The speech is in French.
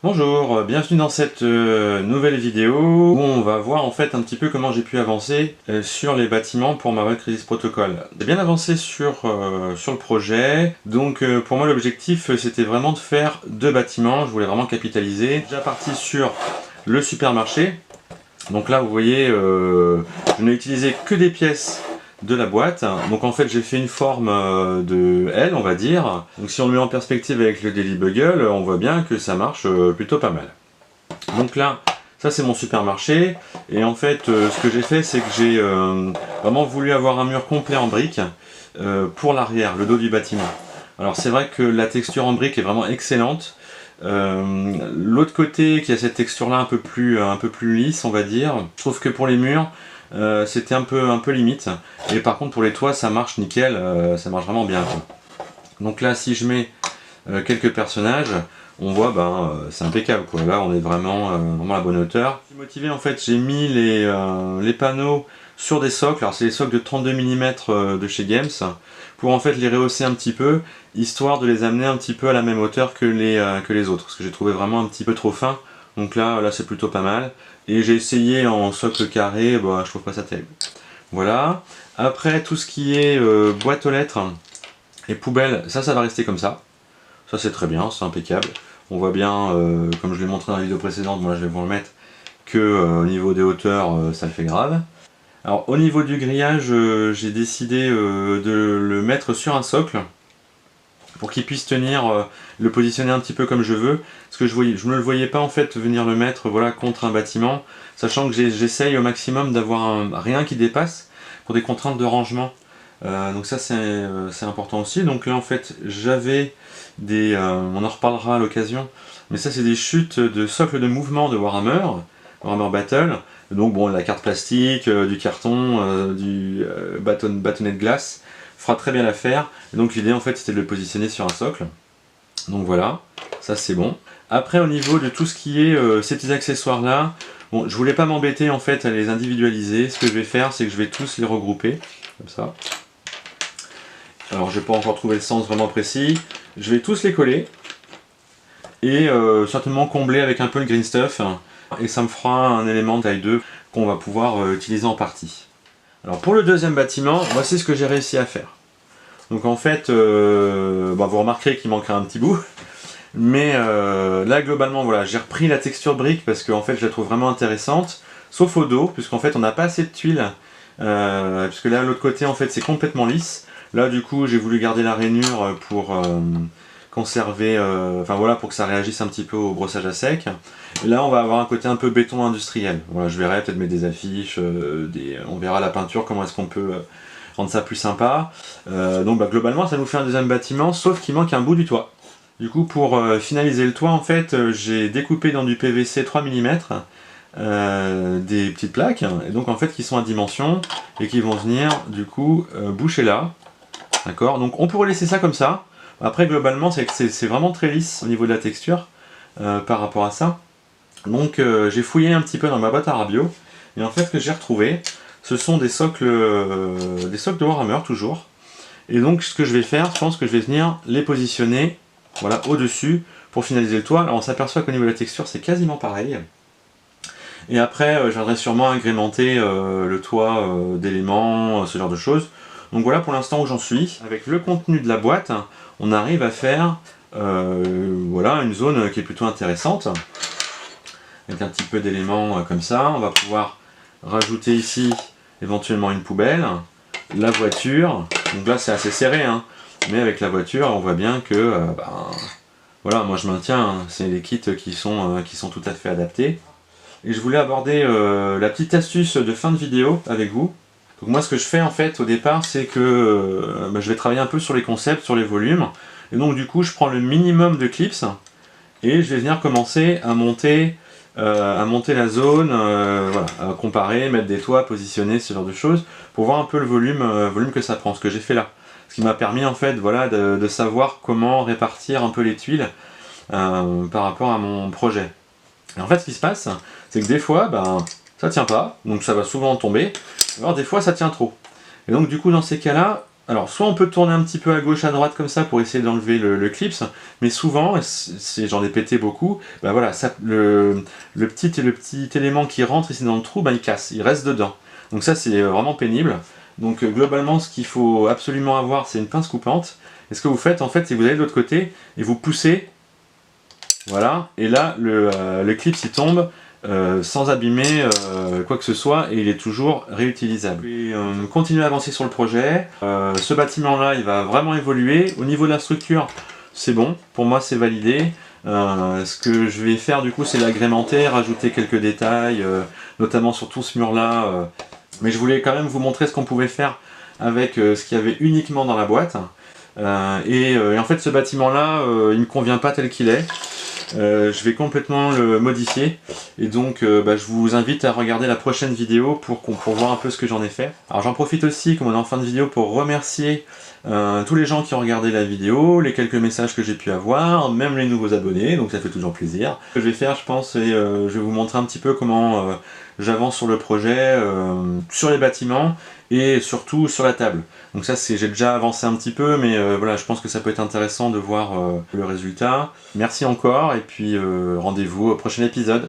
Bonjour, bienvenue dans cette nouvelle vidéo où on va voir en fait un petit peu comment j'ai pu avancer sur les bâtiments pour Marvel Crisis Protocol. J'ai bien avancé sur le projet, donc pour moi l'objectif c'était vraiment de faire 2 bâtiments, je voulais vraiment capitaliser. Déjà parti sur le supermarché, donc là vous voyez je n'ai utilisé que des pièces de la boîte, donc en fait j'ai fait une forme de L on va dire, donc si on le met en perspective avec le Daily Bugle, on voit bien que ça marche plutôt pas mal. Donc là, ça c'est mon supermarché, et en fait ce que j'ai fait c'est que j'ai vraiment voulu avoir un mur complet en briques pour l'arrière, le dos du bâtiment. Alors c'est vrai que la texture en briques est vraiment excellente. L'autre côté qui a cette texture là un peu plus lisse on va dire, je trouve que pour les murs c'était un peu limite, et par contre pour les toits ça marche nickel, ça marche vraiment bien quoi. Donc là si je mets quelques personnages, on voit c'est impeccable quoi. Là on est vraiment à la bonne hauteur. Je suis motivé en fait, j'ai mis les panneaux sur des socles, alors c'est les socles de 32 mm de chez Games, pour en fait les rehausser un petit peu, histoire de les amener un petit peu à la même hauteur que les autres, parce que j'ai trouvé vraiment un petit peu trop fin. Donc là c'est plutôt pas mal. Et j'ai essayé en socle carré, je trouve pas ça terrible. Voilà. Après tout ce qui est boîte aux lettres et poubelles, ça va rester comme ça. Ça c'est très bien, c'est impeccable. On voit bien, comme je l'ai montré dans la vidéo précédente, moi je vais vous le mettre, que au niveau des hauteurs, ça le fait grave. Alors au niveau du grillage, j'ai décidé de le mettre sur un socle, pour qu'il puisse tenir, le positionner un petit peu comme je veux, parce que je ne le voyais pas en fait venir le mettre voilà, contre un bâtiment, sachant que j'essaye au maximum d'avoir rien qui dépasse pour des contraintes de rangement. Donc ça c'est important aussi. Donc là en fait j'avais des, on en reparlera à l'occasion, mais ça c'est des chutes de socle de mouvement de Warhammer Battle. Donc bon, la carte plastique, du carton, du bâtonnet de glace fera très bien l'affaire. Et donc l'idée en fait c'était de le positionner sur un socle. Donc voilà, ça c'est bon. Après au niveau de tout ce qui est ces petits accessoires là, bon je voulais pas m'embêter en fait à les individualiser. Ce que je vais faire c'est que je vais tous les regrouper, comme ça. Alors j'ai pas encore trouvé le sens vraiment précis. Je vais tous les coller et certainement combler avec un peu le green stuff, et ça me fera un élément de taille 2 qu'on va pouvoir utiliser en partie. Alors pour le deuxième bâtiment, voici ce que j'ai réussi à faire. Donc en fait, vous remarquerez qu'il manquera un petit bout, mais là globalement voilà, j'ai repris la texture brique parce que en fait je la trouve vraiment intéressante, sauf au dos, puisqu'en fait on n'a pas assez de tuiles, puisque là l'autre côté en fait c'est complètement lisse. Là du coup j'ai voulu garder la rainure pour conserver, pour que ça réagisse un petit peu au brossage à sec. Et là on va avoir un côté un peu béton industriel. Voilà, je verrai peut-être mettre des affiches, on verra la peinture, comment est-ce qu'on peut rendre ça plus sympa. Donc globalement ça nous fait un deuxième bâtiment, sauf qu'il manque un bout du toit. Du coup pour finaliser le toit en fait j'ai découpé dans du PVC 3 mm des petites plaques, et donc en fait qui sont à dimension et qui vont venir du coup boucher là. D'accord, donc on pourrait laisser ça comme ça. Après globalement c'est vraiment très lisse au niveau de la texture par rapport à ça. Donc j'ai fouillé un petit peu dans ma boîte à Rabio, et en fait ce que j'ai retrouvé, ce sont des socles de Warhammer toujours. Et donc ce que je vais faire, je pense que je vais venir les positionner voilà, au-dessus pour finaliser le toit. Alors on s'aperçoit qu'au niveau de la texture c'est quasiment pareil. Et après je viendrai sûrement agrémenter le toit d'éléments, ce genre de choses. Donc voilà pour l'instant où j'en suis. Avec le contenu de la boîte, on arrive à faire voilà, une zone qui est plutôt intéressante. Avec un petit peu d'éléments comme ça. On va pouvoir rajouter ici éventuellement une poubelle, la voiture. Donc là c'est assez serré, hein, mais avec la voiture on voit bien que voilà, moi je maintiens, hein, c'est des kits qui sont tout à fait adaptés. Et je voulais aborder la petite astuce de fin de vidéo avec vous. Donc moi ce que je fais en fait au départ c'est que je vais travailler un peu sur les concepts, sur les volumes, et donc du coup je prends le minimum de clips et je vais venir commencer à monter la zone, voilà, à comparer, mettre des toits, positionner, ce genre de choses, pour voir un peu le volume que ça prend, ce que j'ai fait là. Ce qui m'a permis en fait voilà, de savoir comment répartir un peu les tuiles par rapport à mon projet. Et en fait ce qui se passe, c'est que des fois ça tient pas, donc ça va souvent tomber, alors des fois ça tient trop. Et donc du coup dans ces cas-là, Alors, soit on peut tourner un petit peu à gauche, à droite comme ça pour essayer d'enlever le clips, mais souvent, j'en ai pété beaucoup, bah voilà, le petit élément qui rentre ici dans le trou, bah il casse, il reste dedans. Donc ça, c'est vraiment pénible. Donc globalement, ce qu'il faut absolument avoir, c'est une pince coupante. Et ce que vous faites, en fait, c'est que vous allez de l'autre côté et vous poussez, voilà, et là, le clip il tombe sans abîmer quoi que ce soit, et il est toujours réutilisable. Et, continuer à avancer sur le projet. Ce bâtiment-là, il va vraiment évoluer. Au niveau de la structure, c'est bon, pour moi c'est validé. Ce que je vais faire du coup, c'est l'agrémenter, rajouter quelques détails, notamment sur tout ce mur-là. Mais je voulais quand même vous montrer ce qu'on pouvait faire avec ce qu'il y avait uniquement dans la boîte. Et en fait, ce bâtiment-là, il me convient pas tel qu'il est. Je vais complètement le modifier, et donc je vous invite à regarder la prochaine vidéo pour voir un peu ce que j'en ai fait. Alors j'en profite aussi, comme on est en fin de vidéo, pour remercier tous les gens qui ont regardé la vidéo, les quelques messages que j'ai pu avoir, même les nouveaux abonnés, donc ça fait toujours plaisir. Ce que je vais faire, je pense, c'est je vais vous montrer un petit peu comment j'avance sur le projet, sur les bâtiments, et surtout sur la table. Donc ça, j'ai déjà avancé un petit peu, mais voilà, je pense que ça peut être intéressant de voir le résultat. Merci encore, et puis rendez-vous au prochain épisode.